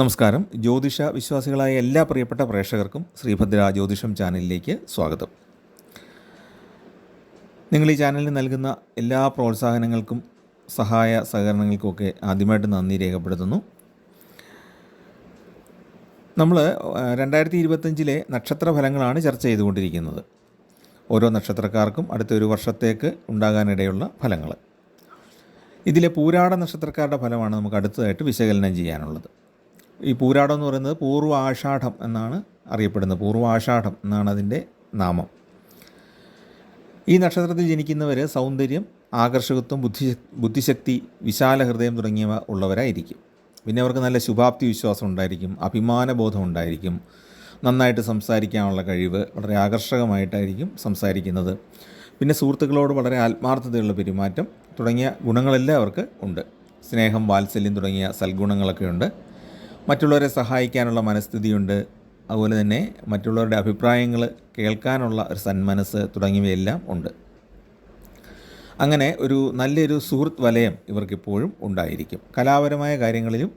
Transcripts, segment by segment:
നമസ്കാരം. ജ്യോതിഷ വിശ്വാസികളായ എല്ലാ പ്രിയപ്പെട്ട പ്രേക്ഷകർക്കും ശ്രീഭദ്ര ജ്യോതിഷം ചാനലിലേക്ക് സ്വാഗതം. നിങ്ങൾ ഈ ചാനലിന് നൽകുന്ന എല്ലാ പ്രോത്സാഹനങ്ങൾക്കും സഹായ സഹകരണങ്ങൾക്കുമൊക്കെ ആദ്യമായിട്ട് നന്ദി രേഖപ്പെടുത്തുന്നു. നമ്മൾ 2025 നക്ഷത്ര ഫലങ്ങളാണ് ചർച്ച ചെയ്തുകൊണ്ടിരിക്കുന്നത്. ഓരോ നക്ഷത്രക്കാർക്കും അടുത്തൊരു വർഷത്തേക്ക് ഉണ്ടാകാനിടയുള്ള ഫലങ്ങൾ. ഇതിലെ പൂരാട നക്ഷത്രക്കാരുടെ ഫലമാണ് നമുക്ക് അടുത്തതായിട്ട് വിശകലനം ചെയ്യാനുള്ളത്. ഈ പൂരാടം എന്ന് പറയുന്നത് പൂർവ്വ ആഷാഢം എന്നാണ് അറിയപ്പെടുന്നത്. പൂർവ്വ ആഷാഢം എന്നാണ് അതിൻ്റെ നാമം. ഈ നക്ഷത്രത്തിൽ ജനിക്കുന്നവർ സൗന്ദര്യം, ആകർഷകത്വം, ബുദ്ധിശക്തി, വിശാല ഹൃദയം തുടങ്ങിയവ ഉള്ളവരായിരിക്കും. പിന്നെ അവർക്ക് നല്ല ശുഭാപ്തി വിശ്വാസം ഉണ്ടായിരിക്കും, അഭിമാനബോധം ഉണ്ടായിരിക്കും, നന്നായിട്ട് സംസാരിക്കാനുള്ള കഴിവ്, വളരെ ആകർഷകമായിട്ടായിരിക്കും സംസാരിക്കുന്നത്. പിന്നെ സുഹൃത്തുക്കളോട് വളരെ ആത്മാർത്ഥതയുള്ള പെരുമാറ്റം തുടങ്ങിയ ഗുണങ്ങളെല്ലാം അവർക്ക് ഉണ്ട്. സ്നേഹം, വാത്സല്യം തുടങ്ങിയ സൽഗുണങ്ങളൊക്കെ ഉണ്ട്. മറ്റുള്ളവരെ സഹായിക്കാനുള്ള മനസ്ഥിതിയുണ്ട്. അതുപോലെ തന്നെ മറ്റുള്ളവരുടെ അഭിപ്രായങ്ങൾ കേൾക്കാനുള്ള ഒരു സന്മനസ്സ് തുടങ്ങിയവയെല്ലാം ഉണ്ട്. അങ്ങനെ ഒരു നല്ലൊരു സുഹൃത്ത് വലയം ഇവർക്കെപ്പോഴും ഉണ്ടായിരിക്കും. കലാപരമായ കാര്യങ്ങളിലും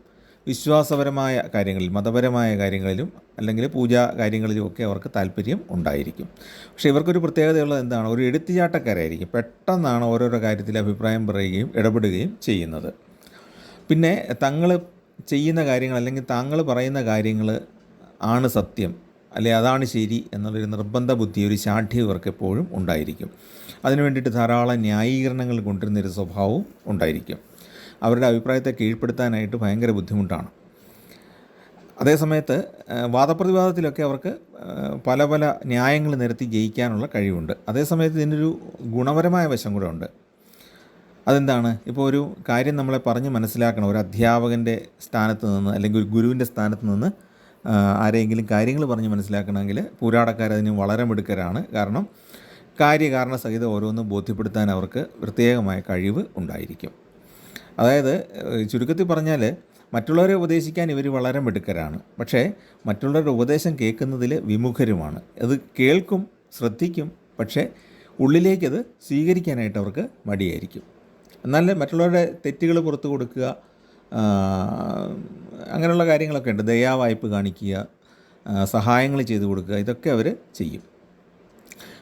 വിശ്വാസപരമായ കാര്യങ്ങളിൽ, മതപരമായ കാര്യങ്ങളിലും അല്ലെങ്കിൽ പൂജാ കാര്യങ്ങളിലുമൊക്കെ അവർക്ക് താല്പര്യം ഉണ്ടായിരിക്കും. പക്ഷേ ഇവർക്കൊരു പ്രത്യേകതയുള്ളത് എന്താണ്? ഒരു എടുത്തുചാട്ടക്കാരായിരിക്കും. പെട്ടെന്നാണ് ഓരോരോ കാര്യത്തിൽ അഭിപ്രായം പറയുകയും ഇടപെടുകയും ചെയ്യുന്നത്. പിന്നെ തങ്ങൾ ചെയ്യുന്ന കാര്യങ്ങൾ അല്ലെങ്കിൽ താങ്കൾ പറയുന്ന കാര്യങ്ങൾ ആണ് സത്യം, അല്ലെ അതാണ് ശരി എന്നുള്ളൊരു നിർബന്ധ ബുദ്ധി, ഒരു ശാഠ്യം ഇവർക്ക് എപ്പോഴും ഉണ്ടായിരിക്കും. അതിനു വേണ്ടിയിട്ട് ധാരാളം ന്യായീകരണങ്ങൾ കൊണ്ടുവരുന്നൊരു സ്വഭാവവും ഉണ്ടായിരിക്കും. അവരുടെ അഭിപ്രായത്തെ കീഴ്പ്പെടുത്താനായിട്ട് ഭയങ്കര ബുദ്ധിമുട്ടാണ്. അതേസമയത്ത് വാദപ്രതിവാദത്തിലൊക്കെ അവർക്ക് പല പല ന്യായങ്ങൾ നിരത്തി ജയിക്കാനുള്ള കഴിവുണ്ട്. അതേസമയത്ത് ഇതിനൊരു ഗുണപരമായ വശം കൂടെ ഉണ്ട്. അതെന്താണ്? ഇപ്പോൾ ഒരു കാര്യം നമ്മളെ പറഞ്ഞ് മനസ്സിലാക്കണം. ഒരു അധ്യാപകൻ്റെ സ്ഥാനത്ത് നിന്ന് അല്ലെങ്കിൽ ഒരു ഗുരുവിൻ്റെ സ്ഥാനത്ത് നിന്ന് ആരെങ്കിലും കാര്യങ്ങൾ പറഞ്ഞ് മനസ്സിലാക്കണമെങ്കിൽ പൂരാടക്കാരതിന് വളരെ മിടുക്കരാണ്. കാരണം കാര്യകാരണ സഹിതം ഓരോന്ന് ബോധ്യപ്പെടുത്താൻ അവർക്ക് പ്രത്യേകമായ കഴിവ് ഉണ്ടായിരിക്കും. അതായത് ചുരുക്കത്തിൽ പറഞ്ഞാൽ മറ്റുള്ളവരെ ഉപദേശിക്കാൻ ഇവർ വളരെ മിടുക്കരാണ്. പക്ഷേ മറ്റുള്ളവരുടെ ഉപദേശം കേൾക്കുന്നതിൽ വിമുഖരുമാണ്. അത് കേൾക്കും, ശ്രദ്ധിക്കും, പക്ഷേ ഉള്ളിലേക്കത് സ്വീകരിക്കാനായിട്ട് അവർക്ക് മടിയായിരിക്കും. എന്നാൽ മറ്റുള്ളവരുടെ തെറ്റുകൾ പുറത്തു കൊടുക്കുക, അങ്ങനെയുള്ള കാര്യങ്ങളൊക്കെ ഉണ്ട്. ദയാവായ്പ് കാണിക്കുക, സഹായങ്ങൾ ചെയ്തു കൊടുക്കുക, ഇതൊക്കെ അവർ ചെയ്യും.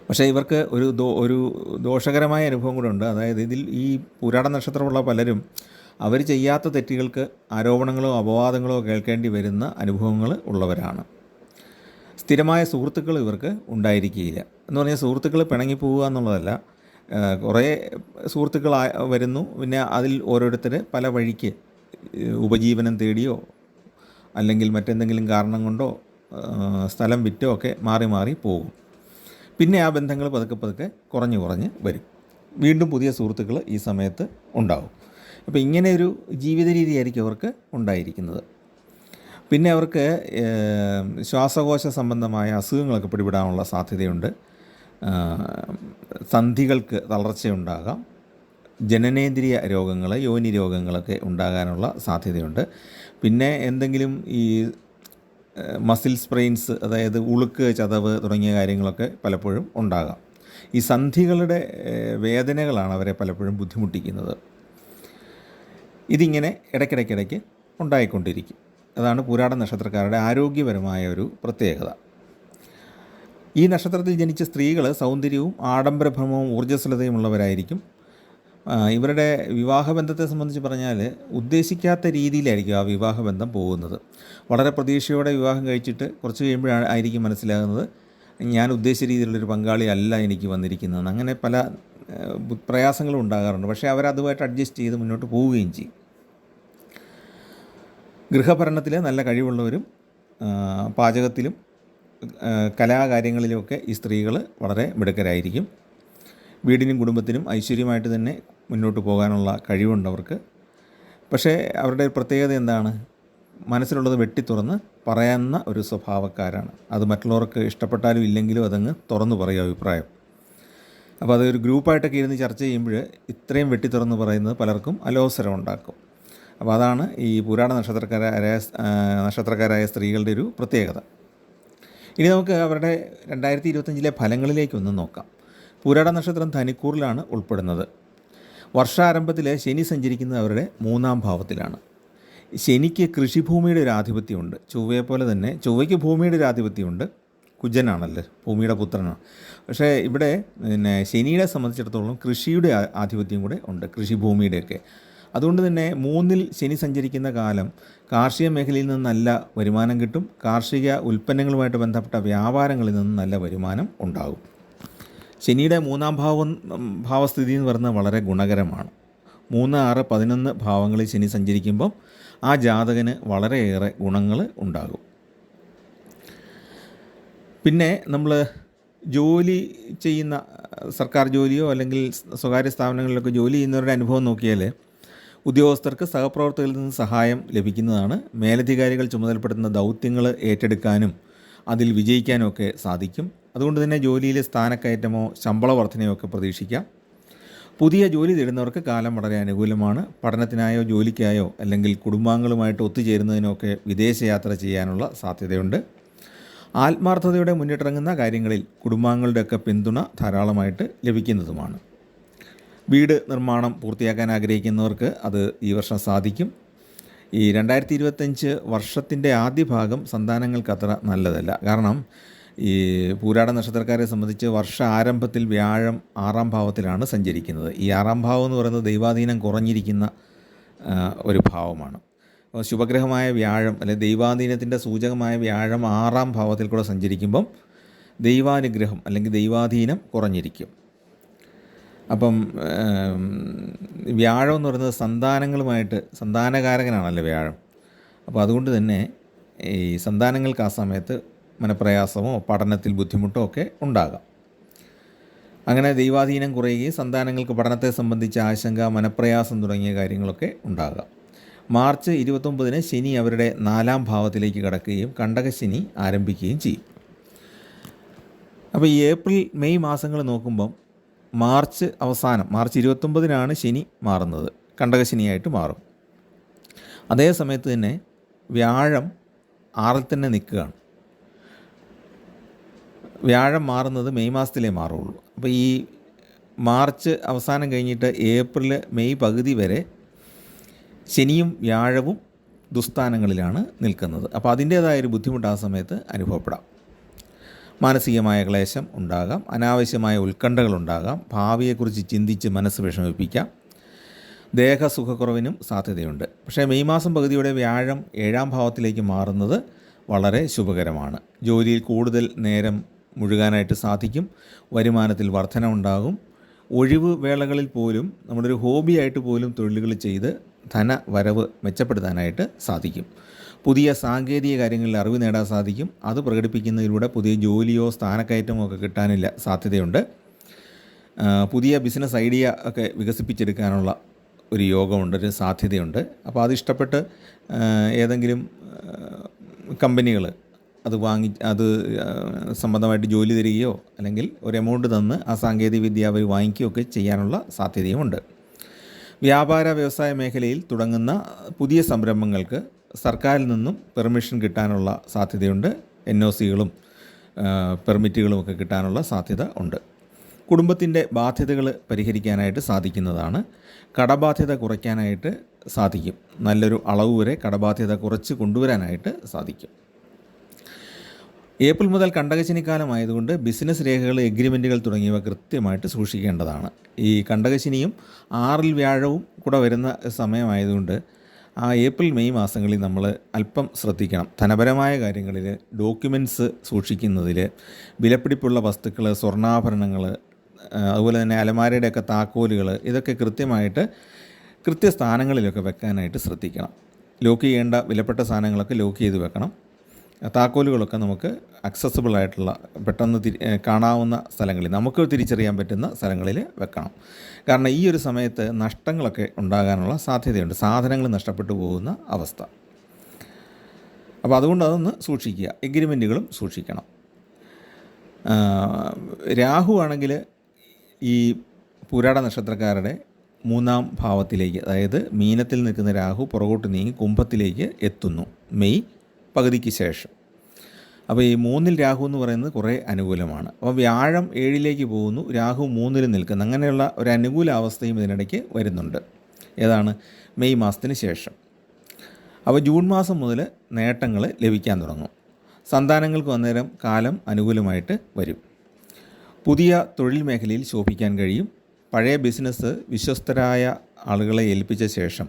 പക്ഷേ ഇവർക്ക് ഒരു ദോഷകരമായ അനുഭവം കൂടെ ഉണ്ട്. അതായത് ഇതിൽ ഈ പൂരാട നക്ഷത്രമുള്ള പലരും അവർ ചെയ്യാത്ത തെറ്റുകൾക്ക് ആരോപണങ്ങളോ അപവാദങ്ങളോ കേൾക്കേണ്ടി വരുന്ന അനുഭവങ്ങൾ ഉള്ളവരാണ്. സ്ഥിരമായ സുഹൃത്തുക്കൾ ഇവർക്ക് ഉണ്ടായിരിക്കുകയില്ല. എന്ന് പറഞ്ഞാൽ സുഹൃത്തുക്കൾ പിണങ്ങിപ്പോവുക എന്നുള്ളതല്ല. കുറേ സുഹൃത്തുക്കൾ വരുന്നു, പിന്നെ അതിൽ ഓരോരുത്തർ പല വഴിക്ക് ഉപജീവനം തേടിയോ അല്ലെങ്കിൽ മറ്റെന്തെങ്കിലും കാരണം കൊണ്ടോ സ്ഥലം വിറ്റോ ഒക്കെ മാറി മാറി പോകും. പിന്നെ ആ ബന്ധങ്ങൾ പതുക്കെ പതുക്കെ കുറഞ്ഞ് വരും. വീണ്ടും പുതിയ സുഹൃത്തുക്കൾ ഈ സമയത്ത് ഉണ്ടാവും. അപ്പോൾ ഇങ്ങനെ ഒരു ജീവിത രീതിയായിരിക്കും അവർക്ക് ഉണ്ടായിരിക്കുന്നത്. പിന്നെ അവർക്ക് ശ്വാസകോശ സംബന്ധമായ അസുഖങ്ങളൊക്കെ പിടിപെടാനുള്ള സാധ്യതയുണ്ട്. സന്ധികൾക്ക് തളർച്ചയുണ്ടാകാം. ജനനേന്ദ്രിയ രോഗങ്ങൾ, യോനി രോഗങ്ങളൊക്കെ ഉണ്ടാകാനുള്ള സാധ്യതയുണ്ട്. പിന്നെ എന്തെങ്കിലും ഈ മസിൽ സ്പ്രെയിൻസ്, അതായത് ഉളുക്ക്, ചതവ് തുടങ്ങിയ കാര്യങ്ങളൊക്കെ പലപ്പോഴും ഉണ്ടാകാം. ഈ സന്ധികളുടെ വേദനകളാണ് അവരെ പലപ്പോഴും ബുദ്ധിമുട്ടിക്കുന്നത്. ഇതിങ്ങനെ ഇടയ്ക്കിടയ്ക്ക് ഉണ്ടായിക്കൊണ്ടിരിക്കും. അതാണ് പൂരാട നക്ഷത്രക്കാരുടെ ആരോഗ്യപരമായ ഒരു പ്രത്യേകത. ഈ നക്ഷത്രത്തിൽ ജനിച്ച സ്ത്രീകൾ സൗന്ദര്യവും ആഡംബരഭ്രമവും ഊർജ്ജസ്വലതയും ഉള്ളവരായിരിക്കും. ഇവരുടെ വിവാഹബന്ധത്തെ സംബന്ധിച്ച് പറഞ്ഞാൽ ഉദ്ദേശിക്കാത്ത രീതിയിലായിരിക്കും ആ വിവാഹബന്ധം പോകുന്നത്. വളരെ പ്രതീക്ഷയോടെ വിവാഹം കഴിച്ചിട്ട് കുറച്ച് കഴിയുമ്പോഴായിരിക്കും മനസ്സിലാകുന്നത് ഞാൻ ഉദ്ദേശിച്ച രീതിയിലുള്ളൊരു പങ്കാളി അല്ല എനിക്ക് വന്നിരിക്കുന്നതെന്ന്. അങ്ങനെ പല പ്രയാസങ്ങളും ഉണ്ടാകാറുണ്ട്. പക്ഷേ അവരതുമായിട്ട് അഡ്ജസ്റ്റ് ചെയ്ത് മുന്നോട്ട് പോവുകയും ചെയ്യും. ഗൃഹഭരണത്തിൽ നല്ല കഴിവുള്ളവരും പാചകത്തിലും കലാകാര്യങ്ങളിലുമൊക്കെ ഈ സ്ത്രീകൾ വളരെ മിടുക്കരായിരിക്കും. വീടിനും കുടുംബത്തിനും ഐശ്വര്യമായിട്ട് തന്നെ മുന്നോട്ട് പോകാനുള്ള കഴിവുണ്ടവർക്ക്. പക്ഷേ അവരുടെ പ്രത്യേകത എന്താണ്? മനസ്സിലുള്ളത് വെട്ടിത്തുറന്ന് പറയുന്ന ഒരു സ്വഭാവക്കാരാണ്. അത് മറ്റുള്ളവർക്ക് ഇഷ്ടപ്പെട്ടാലും ഇല്ലെങ്കിലും അതങ്ങ് തുറന്നു പറയും അഭിപ്രായം. അപ്പോൾ അതൊരു ഗ്രൂപ്പായിട്ടൊക്കെ ഇരുന്ന് ചർച്ച ചെയ്യുമ്പോൾ ഇത്രയും വെട്ടിത്തുറന്ന് പറയുന്നത് പലർക്കും അലോസരം ഉണ്ടാക്കും. അപ്പോൾ അതാണ് ഈ പൂരാട നക്ഷത്രക്കാരായ സ്ത്രീകളുടെ ഒരു പ്രത്യേകത. ഇനി നമുക്ക് അവരുടെ 2025 ഫലങ്ങളിലേക്കൊന്ന് നോക്കാം. പൂരാട നക്ഷത്രം ധനിക്കൂറിലാണ് ഉൾപ്പെടുന്നത്. വർഷാരംഭത്തിൽ ശനി സഞ്ചരിക്കുന്നത് അവരുടെ 3-ാം ഭാവത്തിലാണ്. ശനിക്ക് കൃഷിഭൂമിയുടെ ഒരു ആധിപത്യമുണ്ട്. ചൊവ്വയെ പോലെ തന്നെ ചൊവ്വയ്ക്ക് ഭൂമിയുടെ ഒരു ആധിപത്യമുണ്ട്. കുജനാണല്ലോ, ഭൂമിയുടെ പുത്രനാണ്. പക്ഷേ ഇവിടെ ശനിയെ സംബന്ധിച്ചിടത്തോളം കൃഷിയുടെ ആധിപത്യം കൂടെ ഉണ്ട്, കൃഷിഭൂമിയുടെയൊക്കെ. അതുകൊണ്ട് തന്നെ 3-ൽ ശനി സഞ്ചരിക്കുന്ന കാലം കാർഷിക മേഖലയിൽ നിന്ന് നല്ല വരുമാനം കിട്ടും. കാർഷിക ഉൽപ്പന്നങ്ങളുമായിട്ട് ബന്ധപ്പെട്ട വ്യാപാരങ്ങളിൽ നിന്ന് നല്ല വരുമാനം ഉണ്ടാകും. ശനിയുടെ 3-ാം ഭാവസ്ഥിതി എന്ന് പറയുന്നത് വളരെ ഗുണകരമാണ്. 3, 6, 11 ഭാവങ്ങളിൽ ശനി സഞ്ചരിക്കുമ്പം ആ ജാതകന് വളരെയേറെ ഗുണങ്ങൾ ഉണ്ടാകും. പിന്നെ നമ്മൾ ജോലി ചെയ്യുന്ന സർക്കാർ ജോലിയോ അല്ലെങ്കിൽ സ്വകാര്യ സ്ഥാപനങ്ങളിലൊക്കെ ജോലി ചെയ്യുന്നവരുടെ അനുഭവം നോക്കിയാൽ ഉദ്യോഗസ്ഥർക്ക് സഹപ്രവർത്തകരിൽ നിന്ന് സഹായം ലഭിക്കുന്നതാണ്. മേലധികാരികൾ ചുമതലപ്പെടുത്തുന്ന ദൗത്യങ്ങൾ ഏറ്റെടുക്കാനും അതിൽ വിജയിക്കാനും ഒക്കെ സാധിക്കും. അതുകൊണ്ട് തന്നെ ജോലിയിൽ സ്ഥാനക്കയറ്റമോ ശമ്പള വർധനയോ ഒക്കെ പ്രതീക്ഷിക്കാം. പുതിയ ജോലി തേടുന്നവർക്ക് കാലം വളരെ അനുകൂലമാണ്. പഠനത്തിനായോ ജോലിക്കായോ അല്ലെങ്കിൽ കുടുംബാംഗങ്ങളുമായിട്ട് ഒത്തുചേരുന്നതിനോ ഒക്കെ വിദേശയാത്ര ചെയ്യാനുള്ള സാധ്യതയുണ്ട്. ആത്മാർത്ഥതയോടെ മുന്നിട്ടിറങ്ങുന്ന കാര്യങ്ങളിൽ കുടുംബാംഗങ്ങളുടെയൊക്കെ പിന്തുണ ധാരാളമായിട്ട് ലഭിക്കുന്നതുമാണ്. വീട് നിർമ്മാണം പൂർത്തിയാക്കാൻ ആഗ്രഹിക്കുന്നവർക്ക് അത് ഈ വർഷം സാധിക്കും. ഈ 2025 വർഷത്തിൻ്റെ ആദ്യ ഭാഗം സന്താനങ്ങൾക്ക് അത്ര നല്ലതല്ല. കാരണം ഈ പൂരാട നക്ഷത്രക്കാരെ സംബന്ധിച്ച് വർഷ ആരംഭത്തിൽ വ്യാഴം 6-ാം ഭാവത്തിലാണ് സഞ്ചരിക്കുന്നത്. ഈ 6-ാം ഭാവം എന്ന് പറയുന്നത് ദൈവാധീനം കുറഞ്ഞിരിക്കുന്ന ഒരു ഭാവമാണ്. ശുഭഗ്രഹമായ വ്യാഴം അല്ലെങ്കിൽ ദൈവാധീനത്തിൻ്റെ സൂചകമായ വ്യാഴം 6-ാം ഭാവത്തിൽ കൂടെ സഞ്ചരിക്കുമ്പം ദൈവാനുഗ്രഹം അല്ലെങ്കിൽ ദൈവാധീനം കുറഞ്ഞിരിക്കും. അപ്പം വ്യാഴം എന്ന് പറയുന്നത് സന്താനങ്ങളുമായിട്ട് സന്താനകാരകനാണല്ലോ വ്യാഴം. അപ്പോൾ അതുകൊണ്ട് തന്നെ ഈ സന്താനങ്ങൾക്ക് ആ സമയത്ത് മനപ്രയാസമോ പഠനത്തിൽ ബുദ്ധിമുട്ടോ ഒക്കെ ഉണ്ടാകാം. അങ്ങനെ ദൈവാധീനം കുറയുകയും സന്താനങ്ങൾക്ക് പഠനത്തെ സംബന്ധിച്ച ആശങ്ക, മനപ്രയാസം തുടങ്ങിയ കാര്യങ്ങളൊക്കെ ഉണ്ടാകാം. മാർച്ച് 29-ന് ശനി അവരുടെ 4-ാം ഭാവത്തിലേക്ക് കടക്കുകയും കണ്ടകശനി ആരംഭിക്കുകയും ചെയ്യും. അപ്പോൾ ഈ ഏപ്രിൽ മെയ് മാസങ്ങൾ നോക്കുമ്പം മാർച്ച് അവസാനം മാർച്ച് 29-നാണ് ശനി മാറുന്നത്, കണ്ടകശനിയായിട്ട് മാറും. അതേ സമയത്ത് തന്നെ വ്യാഴം 6-ൽ തന്നെ നിൽക്കുകയാണ്. വ്യാഴം മാറുന്നത് മെയ് മാസത്തിലേ മാറുള്ളൂ. അപ്പോൾ ഈ മാർച്ച് അവസാനം കഴിഞ്ഞിട്ട് ഏപ്രിൽ മെയ് പകുതി വരെ ശനിയും വ്യാഴവും ദുസ്ഥാനങ്ങളിലാണ് നിൽക്കുന്നത്. അപ്പോൾ അതിൻ്റേതായൊരു ബുദ്ധിമുട്ട് ആ സമയത്ത് അനുഭവപ്പെടാം. മാനസികമായ ക്ലേശം ഉണ്ടാകാം, അനാവശ്യമായ ഉത്കണ്ഠകളുണ്ടാകാം, ഭാവിയെക്കുറിച്ച് ചിന്തിച്ച് മനസ്സ് വിഷമിപ്പിക്കാം, ദേഹസുഖക്കുറവിനും സാധ്യതയുണ്ട്. പക്ഷേ മെയ് മാസം പകുതിയോടെ വ്യാഴം 7-ാം ഭാവത്തിലേക്ക് മാറുന്നത് വളരെ ശുഭകരമാണ്. ജോലിയിൽ കൂടുതൽ നേരം മുഴുകാനായിട്ട് സാധിക്കും. വരുമാനത്തിൽ വർധന ഉണ്ടാകും. ഒഴിവ് വേളകളിൽ പോലും നമ്മളൊരു ഹോബിയായിട്ട് പോലും തൊഴിലുകൾ ചെയ്ത് ധനവരവ് മെച്ചപ്പെടുത്താനായിട്ട് സാധിക്കും. പുതിയ സാങ്കേതിക കാര്യങ്ങളിൽ അറിവ് നേടാൻ സാധിക്കും. അത് പ്രകടിപ്പിക്കുന്നതിലൂടെ പുതിയ ജോലിയോ സ്ഥാനക്കയറ്റമോ ഒക്കെ കിട്ടാനില്ല സാധ്യതയുണ്ട്. പുതിയ ബിസിനസ് ഐഡിയ ഒക്കെ വികസിപ്പിച്ചെടുക്കാനുള്ള ഒരു യോഗമുണ്ട്, ഒരു സാധ്യതയുണ്ട്. അപ്പോൾ അതിഷ്ടപ്പെട്ട് ഏതെങ്കിലും കമ്പനികൾ അത് സംബന്ധമായിട്ട് ജോലി തരികയോ അല്ലെങ്കിൽ ഒരു എമൗണ്ട് തന്ന് ആ സാങ്കേതികവിദ്യ അവർ വാങ്ങിക്കുകയൊക്കെ ചെയ്യാനുള്ള സാധ്യതയുമുണ്ട്. വ്യാപാര വ്യവസായ മേഖലയിൽ തുടങ്ങുന്ന പുതിയ സംരംഭങ്ങൾക്ക് സർക്കാരിൽ നിന്നും പെർമിഷൻ കിട്ടാനുള്ള സാധ്യതയുണ്ട്. NOCകളും പെർമിറ്റുകളും ഒക്കെ കിട്ടാനുള്ള സാധ്യത ഉണ്ട്. കുടുംബത്തിൻ്റെ ബാധ്യതകൾ പരിഹരിക്കാനായിട്ട് സാധിക്കുന്നതാണ്. കടബാധ്യത കുറയ്ക്കാനായിട്ട് സാധിക്കും. നല്ലൊരു അളവ് വരെ കടബാധ്യത കുറച്ച് കൊണ്ടുവരാനായിട്ട് സാധിക്കും. ഏപ്രിൽ മുതൽ കണ്ടകശനിക്കാലമായതുകൊണ്ട് ബിസിനസ് രേഖകൾ, എഗ്രിമെൻറ്റുകൾ തുടങ്ങിയവ കൃത്യമായിട്ട് സൂക്ഷിക്കേണ്ടതാണ്. ഈ കണ്ടകശനിയും 6-ൽ വ്യാഴവും കൂടെ വരുന്ന സമയമായതുകൊണ്ട് ആ ഏപ്രിൽ മെയ് മാസങ്ങളിൽ നമ്മൾ അല്പം ശ്രദ്ധിക്കണം. ധനപരമായ കാര്യങ്ങളിൽ, ഡോക്യുമെൻറ്റ്സ് സൂക്ഷിക്കുന്നതിൽ, വിലപിടിപ്പുള്ള വസ്തുക്കൾ, സ്വർണ്ണാഭരണങ്ങൾ, അതുപോലെ തന്നെ അലമാരയുടെയൊക്കെ താക്കോലുകൾ, ഇതൊക്കെ കൃത്യമായിട്ട് കൃത്യസ്ഥാനങ്ങളിലൊക്കെ വെക്കാനായിട്ട് ശ്രദ്ധിക്കണം. ലോക്ക് ചെയ്യേണ്ട വിലപ്പെട്ട സാധനങ്ങളൊക്കെ ലോക്ക് ചെയ്ത് വെക്കണം. താക്കോലുകളൊക്കെ നമുക്ക് അക്സസിബിൾ ആയിട്ടുള്ള, പെട്ടെന്ന് കാണാവുന്ന സ്ഥലങ്ങളിൽ, നമുക്ക് തിരിച്ചറിയാൻ പറ്റുന്ന സ്ഥലങ്ങളിൽ വെക്കണം. കാരണം ഈ ഒരു സമയത്ത് നഷ്ടങ്ങളൊക്കെ ഉണ്ടാകാനുള്ള സാധ്യതയുണ്ട്, സാധനങ്ങൾ നഷ്ടപ്പെട്ടു പോകുന്ന അവസ്ഥ. അപ്പോൾ അതുകൊണ്ട് അതൊന്ന് സൂക്ഷിക്കുക. എഗ്രിമെൻറ്റുകളും സൂക്ഷിക്കണം. രാഹു ആണെങ്കിൽ ഈ പൂരാട നക്ഷത്രക്കാരുടെ 3-ാം ഭാവത്തിലേക്ക്, അതായത് മീനത്തിൽ നിൽക്കുന്ന രാഹു പുറകോട്ട് നീങ്ങി കുംഭത്തിലേക്ക് എത്തുന്നു മെയ് പകുതിക്ക് ശേഷം. അപ്പോൾ ഈ 3-ൽ രാഹു എന്ന് പറയുന്നത് കുറേ അനുകൂലമാണ്. അപ്പോൾ വ്യാഴം 7-ലേക്ക് പോകുന്നു, രാഹു 3-ൽ നിൽക്കുന്നു. അങ്ങനെയുള്ള ഒരു അനുകൂല അവസ്ഥയും ഇതിനിടയ്ക്ക് വരുന്നുണ്ട്. ഏതാണ്? മെയ് മാസത്തിന് ശേഷം. അപ്പോൾ ജൂൺ മാസം മുതൽ നേട്ടങ്ങൾ ലഭിക്കാൻ തുടങ്ങും. സന്താനങ്ങൾക്ക് അന്നേരം കാലം അനുകൂലമായിട്ട് വരും. പുതിയ തൊഴിൽ മേഖലയിൽ ശോഭിക്കാൻ കഴിയും. പഴയ ബിസിനസ് വിശ്വസ്തരായ ആളുകളെ ഏൽപ്പിച്ച ശേഷം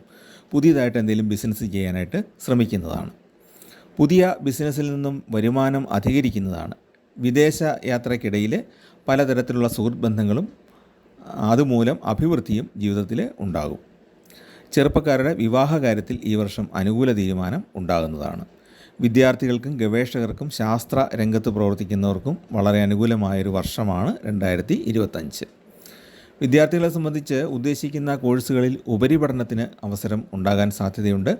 പുതിയതായിട്ട് എന്തെങ്കിലും ബിസിനസ് ചെയ്യാനായിട്ട് ശ്രമിക്കുന്നതാണ്. പുതിയ ബിസിനസ്സിൽ നിന്നും വരുമാനം അധികരിക്കുന്നതാണ്. വിദേശ യാത്രയ്ക്കിടയിൽ പലതരത്തിലുള്ള സുഹൃത്ത് ബന്ധങ്ങളും അതുമൂലം അഭിവൃദ്ധിയും ജീവിതത്തിൽ ഉണ്ടാകും. ചെറുപ്പക്കാരുടെ വിവാഹ കാര്യത്തിൽ ഈ വർഷം അനുകൂല തീരുമാനം ഉണ്ടാകുന്നതാണ്. വിദ്യാർത്ഥികൾക്കും ഗവേഷകർക്കും ശാസ്ത്ര രംഗത്ത് പ്രവർത്തിക്കുന്നവർക്കും വളരെ അനുകൂലമായൊരു വർഷമാണ് 2025. വിദ്യാർത്ഥികളെ സംബന്ധിച്ച് ഉദ്ദേശിക്കുന്ന കോഴ്സുകളിൽ ഉപരിപഠനത്തിന് അവസരം ഉണ്ടാകാൻ സാധ്യതയുണ്ട്.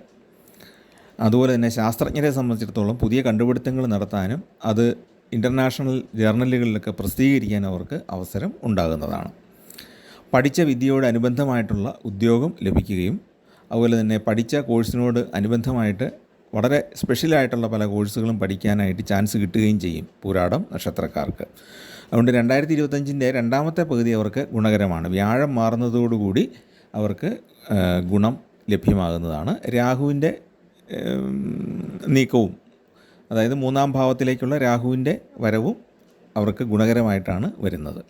അതുപോലെ തന്നെ ശാസ്ത്രജ്ഞരെ സംബന്ധിച്ചിടത്തോളം പുതിയ കണ്ടുപിടുത്തങ്ങൾ നടത്താനും അത് ഇൻ്റർനാഷണൽ ജേർണലുകളിലൊക്കെ പ്രസിദ്ധീകരിക്കാൻ അവർക്ക് അവസരം ഉണ്ടാകുന്നതാണ്. പഠിച്ച വിദ്യയോട് അനുബന്ധമായിട്ടുള്ള ഉദ്യോഗം ലഭിക്കുകയും അതുപോലെ തന്നെ പഠിച്ച കോഴ്സിനോട് അനുബന്ധമായിട്ട് വളരെ സ്പെഷ്യലായിട്ടുള്ള പല കോഴ്സുകളും പഠിക്കാനായിട്ട് ചാൻസ് കിട്ടുകയും ചെയ്യും പൂരാടം നക്ഷത്രക്കാർക്ക്. അതുകൊണ്ട് 2025 രണ്ടാമത്തെ പകുതി അവർക്ക് ഗുണകരമാണ്. വ്യാഴം മാറുന്നതോടുകൂടി അവർക്ക് ഗുണം ലഭ്യമാകുന്നതാണ്. രാഹുവിൻ്റെ നീക്കവും, അതായത് 3-ാം ഭാവത്തിലേക്കുള്ള രാഹുവിൻ്റെ വരവും അവർക്ക് ഗുണകരമായിട്ടാണ് വരുന്നത്.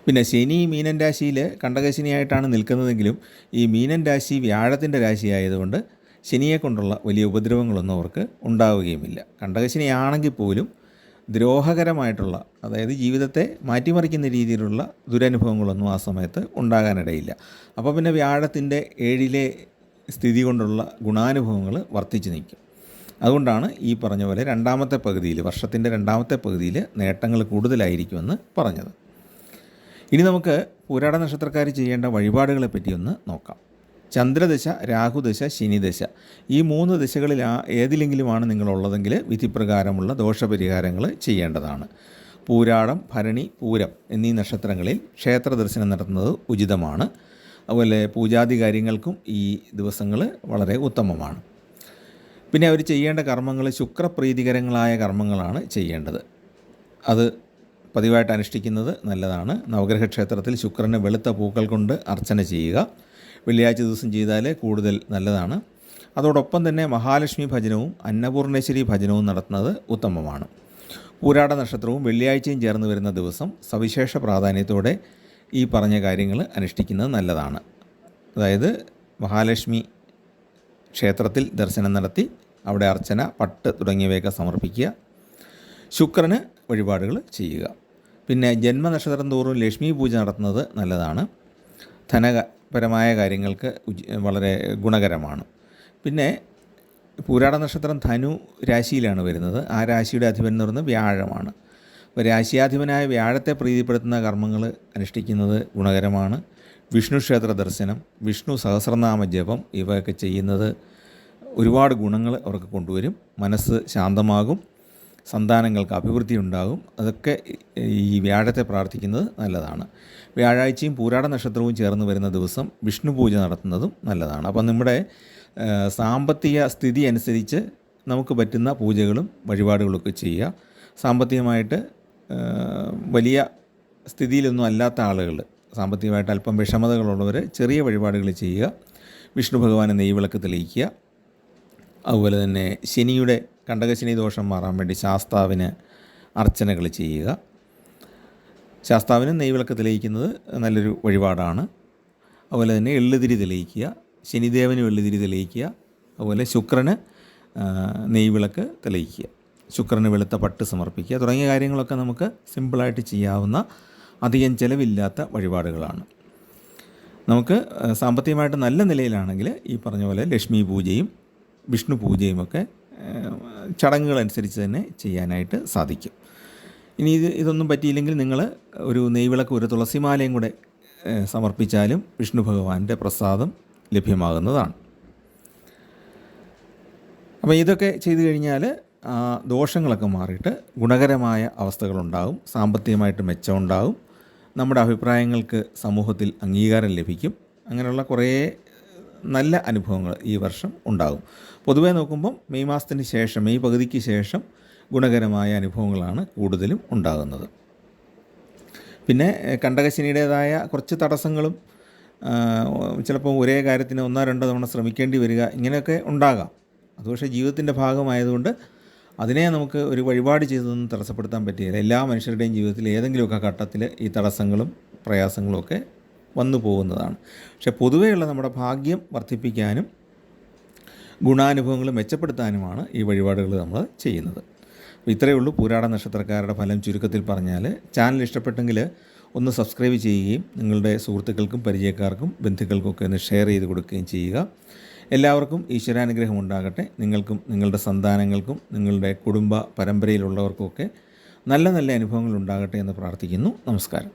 പിന്നെ ശനി മീനൻ രാശിയിൽ കണ്ടകശനിയായിട്ടാണ് നിൽക്കുന്നതെങ്കിലും ഈ മീനൻ രാശി വ്യാഴത്തിൻ്റെ രാശി ആയതുകൊണ്ട് ശനിയെ കൊണ്ടുള്ള വലിയ ഉപദ്രവങ്ങളൊന്നും അവർക്ക് ഉണ്ടാവുകയുമില്ല. കണ്ടകശനിയാണെങ്കിൽ പോലും ദ്രോഹകരമായിട്ടുള്ള, അതായത് ജീവിതത്തെ മാറ്റിമറിക്കുന്ന രീതിയിലുള്ള ദുരനുഭവങ്ങളൊന്നും ആ സമയത്ത് ഉണ്ടാകാനിടയില്ല. അപ്പോൾ പിന്നെ വ്യാഴത്തിൻ്റെ 7-ലെ സ്ഥിതി കൊണ്ടുള്ള ഗുണാനുഭവങ്ങൾ വർദ്ധിച്ചു നിൽക്കും. അതുകൊണ്ടാണ് ഈ പറഞ്ഞ പോലെ രണ്ടാമത്തെ പകുതിയിൽ, വർഷത്തിൻ്റെ രണ്ടാമത്തെ പകുതിയിൽ നേട്ടങ്ങൾ കൂടുതലായിരിക്കുമെന്ന് പറഞ്ഞത്. ഇനി നമുക്ക് പൂരാട നക്ഷത്രക്കാർ ചെയ്യേണ്ട വഴിപാടുകളെ പറ്റി ഒന്ന് നോക്കാം. ചന്ദ്രദശ, രാഹുദശ, ശനിദശ, ഈ 3 ദശകളിൽ ഏതിലെങ്കിലുമാണ് നിങ്ങളുള്ളതെങ്കിൽ വിധിപ്രകാരമുള്ള ദോഷപരിഹാരങ്ങൾ ചെയ്യേണ്ടതാണ്. പൂരാടം, ഭരണി, പൂരം എന്നീ നക്ഷത്രങ്ങളിൽ ക്ഷേത്ര ദർശനം നടത്തുന്നത് ഉചിതമാണ്. അതുപോലെ പൂജാതി കാര്യങ്ങൾക്കും ഈ ദിവസങ്ങൾ വളരെ ഉത്തമമാണ്. പിന്നെ അവർ ചെയ്യേണ്ട കർമ്മങ്ങൾ ശുക്രപ്രീതികരങ്ങളായ കർമ്മങ്ങളാണ് ചെയ്യേണ്ടത്. അത് പതിവായിട്ട് അനുഷ്ഠിക്കുന്നത് നല്ലതാണ്. നവഗ്രഹ ക്ഷേത്രത്തിൽ ശുക്രന് വെളുത്ത പൂക്കൾ കൊണ്ട് അർച്ചന ചെയ്യുക. വെള്ളിയാഴ്ച ദിവസം ചെയ്താൽ കൂടുതൽ നല്ലതാണ്. അതോടൊപ്പം തന്നെ മഹാലക്ഷ്മി ഭജനവും അന്നപൂർണേശ്വരി ഭജനവും നടത്തുന്നത് ഉത്തമമാണ്. പൂരാട നക്ഷത്രവും വെള്ളിയാഴ്ചയും ചേർന്ന് വരുന്ന ദിവസം സവിശേഷ പ്രാധാന്യത്തോടെ ഈ പറഞ്ഞ കാര്യങ്ങൾ അനുഷ്ഠിക്കുന്നത് നല്ലതാണ്. അതായത് മഹാലക്ഷ്മി ക്ഷേത്രത്തിൽ ദർശനം നടത്തി അവിടെ അർച്ചന, പട്ട് തുടങ്ങിയവയൊക്കെ സമർപ്പിക്കുക. ശുക്രന് വഴിപാടുകൾ ചെയ്യുക. പിന്നെ ജന്മനക്ഷത്രം തോറും ലക്ഷ്മി പൂജ നടത്തുന്നത് നല്ലതാണ്. ധനപരമായ കാര്യങ്ങൾക്ക് വളരെ ഗുണകരമാണ്. പിന്നെ പൂരാട നക്ഷത്രം ധനു രാശിയിലാണ് വരുന്നത്. ആ രാശിയുടെ അധിപൻ എന്ന് പറയുന്നത് വ്യാഴമാണ്. അപ്പോൾ രാശിയാധിപനായ വ്യാഴത്തെ പ്രീതിപ്പെടുത്തുന്ന കർമ്മങ്ങൾ അനുഷ്ഠിക്കുന്നത് ഗുണകരമാണ്. വിഷ്ണു ക്ഷേത്ര ദർശനം, വിഷ്ണു സഹസ്രനാമ ജപം ഇവയൊക്കെ ചെയ്യുന്നത് ഒരുപാട് ഗുണങ്ങൾ അവർക്ക് കൊണ്ടുവരും. മനസ്സ് ശാന്തമാകും, സന്താനങ്ങൾക്ക് അഭിവൃദ്ധി ഉണ്ടാകും. അതൊക്കെ ഈ വ്യാഴത്തെ പ്രാർത്ഥിക്കുന്നത് നല്ലതാണ്. വ്യാഴാഴ്ചയും പൂരാട നക്ഷത്രവും ചേർന്ന് വരുന്ന ദിവസം വിഷ്ണു പൂജ നടത്തുന്നതും നല്ലതാണ്. അപ്പം നമ്മുടെ സാമ്പത്തിക സ്ഥിതി അനുസരിച്ച് നമുക്ക് പറ്റുന്ന പൂജകളും വഴിപാടുകളൊക്കെ ചെയ്യുക. സാമ്പത്തികമായിട്ട് വലിയ സ്ഥിതിയിലൊന്നും അല്ലാത്ത ആളുകൾ, സാമ്പത്തികമായിട്ട് അല്പം വിഷമതകളുള്ളവർ ചെറിയ വഴിപാടുകൾ ചെയ്യുക. വിഷ്ണു ഭഗവാനെ നെയ്വിളക്ക് തെളിയിക്കുക. അതുപോലെ തന്നെ ശനിയുടെ കണ്ടകശനി ദോഷം മാറാൻ വേണ്ടി ശാസ്താവിന് അർച്ചനകൾ ചെയ്യുക. ശാസ്താവിന് നെയ്വിളക്ക് തെളിയിക്കുന്നത് നല്ലൊരു വഴിപാടാണ്. അതുപോലെ തന്നെ എള്ളുതിരി തെളിയിക്കുക, ശനിദേവന് എള്ളുതിരി തെളിയിക്കുക. അതുപോലെ ശുക്രന് നെയ്വിളക്ക് തെളിയിക്കുക, ശുക്രന് വെളുത്ത പട്ട് സമർപ്പിക്കുക തുടങ്ങിയ കാര്യങ്ങളൊക്കെ നമുക്ക് സിമ്പിളായിട്ട് ചെയ്യാവുന്ന അധികം ചിലവില്ലാത്ത വഴിപാടുകളാണ്. നമുക്ക് സാമ്പത്തികമായിട്ട് നല്ല നിലയിലാണെങ്കിൽ ഈ പറഞ്ഞ പോലെ ലക്ഷ്മി പൂജയും വിഷ്ണു പൂജയുമൊക്കെ ചടങ്ങുകളനുസരിച്ച് തന്നെ ചെയ്യാനായിട്ട് സാധിക്കും. ഇനി ഇതൊന്നും പറ്റിയില്ലെങ്കിൽ നിങ്ങൾ ഒരു നെയ്വിളക്ക്, ഒരു തുളസിമാലയും കൂടെ സമർപ്പിച്ചാലും വിഷ്ണു ഭഗവാന്റെ പ്രസാദം ലഭ്യമാകുന്നതാണ്. അപ്പോൾ ഇതൊക്കെ ചെയ്തു കഴിഞ്ഞാൽ ദോഷങ്ങളൊക്കെ മാറിയിട്ട് ഗുണകരമായ അവസ്ഥകളുണ്ടാകും. സാമ്പത്തികമായിട്ട് മെച്ചമുണ്ടാകും. നമ്മുടെ അഭിപ്രായങ്ങൾക്ക് സമൂഹത്തിൽ അംഗീകാരം ലഭിക്കും. അങ്ങനെയുള്ള കുറേ നല്ല അനുഭവങ്ങൾ ഈ വർഷം ഉണ്ടാകും. പൊതുവെ നോക്കുമ്പം മെയ് മാസത്തിന് ശേഷം, മെയ് പകുതിക്ക് ശേഷം ഗുണകരമായ അനുഭവങ്ങളാണ് കൂടുതലും ഉണ്ടാകുന്നത്. പിന്നെ കണ്ടകശനിയുടേതായ കുറച്ച് തടസ്സങ്ങളും ചിലപ്പോൾ ഒരേ കാര്യത്തിന് ഒന്നോ രണ്ടോ തവണ ശ്രമിക്കേണ്ടി വരിക, ഇങ്ങനെയൊക്കെ ഉണ്ടാകാം. അത് പക്ഷേ ജീവിതത്തിൻ്റെ ഭാഗമായതുകൊണ്ട് അതിനെ നമുക്ക് ഒരു വഴിപാട് ചെയ്തൊന്നും തടസ്സപ്പെടുത്താൻ പറ്റുകയില്ല. എല്ലാ മനുഷ്യരുടെയും ജീവിതത്തിൽ ഏതെങ്കിലുമൊക്കെ ഘട്ടത്തിൽ ഈ തടസ്സങ്ങളും പ്രയാസങ്ങളും ഒക്കെ വന്നു പോകുന്നതാണ്. പക്ഷേ പൊതുവെയുള്ള നമ്മുടെ ഭാഗ്യം വർദ്ധിപ്പിക്കാനും ഗുണാനുഭവങ്ങൾ മെച്ചപ്പെടുത്താനുമാണ് ഈ വഴിപാടുകൾ നമ്മൾ ചെയ്യുന്നത്. അപ്പോൾ ഇത്രയേ ഉള്ളൂ പൂരാട നക്ഷത്രക്കാരുടെ ഫലം ചുരുക്കത്തിൽ പറഞ്ഞാൽ. ചാനൽ ഇഷ്ടപ്പെട്ടെങ്കിൽ ഒന്ന് സബ്സ്ക്രൈബ് ചെയ്യുകയും നിങ്ങളുടെ സുഹൃത്തുക്കൾക്കും പരിചയക്കാർക്കും ബന്ധുക്കൾക്കൊക്കെ ഒന്ന് ഷെയർ ചെയ്ത് കൊടുക്കുകയും ചെയ്യുക. എല്ലാവർക്കും ഈശ്വരാനുഗ്രഹം ഉണ്ടാകട്ടെ. നിങ്ങൾക്കും നിങ്ങളുടെ സന്താനങ്ങൾക്കും നിങ്ങളുടെ കുടുംബ പരമ്പരയിലുള്ളവർക്കുമൊക്കെ നല്ല നല്ല അനുഭവങ്ങൾ ഉണ്ടാകട്ടെ എന്ന് പ്രാർത്ഥിക്കുന്നു. നമസ്കാരം.